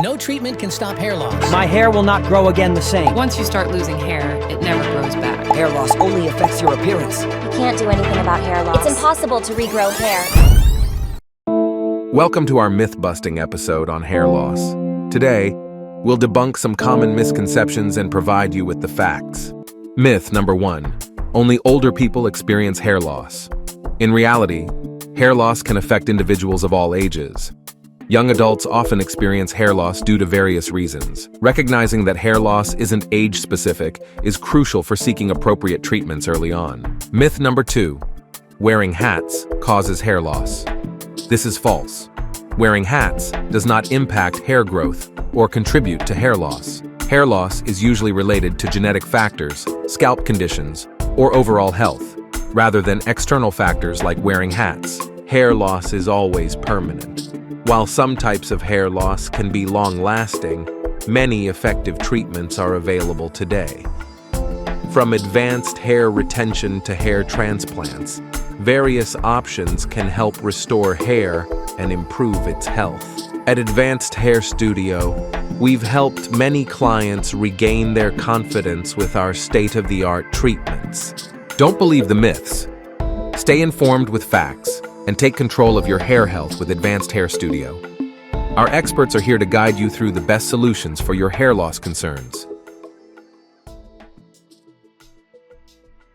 No treatment can stop hair loss. My hair will not grow again the same. Once you start losing hair, it never grows back. Hair loss only affects your appearance. You can't do anything about hair loss. It's impossible to regrow hair. Welcome to our myth-busting episode on hair loss. Today, we'll debunk some common misconceptions and provide you with the facts. Myth number 1. Only older people experience hair loss. In reality, hair loss can affect individuals of all ages. Young adults often experience hair loss due to various reasons. Recognizing that hair loss isn't age-specific is crucial for seeking appropriate treatments early on. Myth number 2. Wearing hats causes hair loss. This is false. Wearing hats does not impact hair growth or contribute to hair loss. Hair loss is usually related to genetic factors, scalp conditions, or overall health, rather than external factors like wearing hats. Hair loss is always permanent. While some types of hair loss can be long-lasting, many effective treatments are available today. From advanced hair retention to hair transplants, various options can help restore hair and improve its health. At Advanced Hair Studio, we've helped many clients regain their confidence with our state-of-the-art treatments. Don't believe the myths. Stay informed with facts and take control of your hair health with Advanced Hair Studio. Our experts are here to guide you through the best solutions for your hair loss concerns.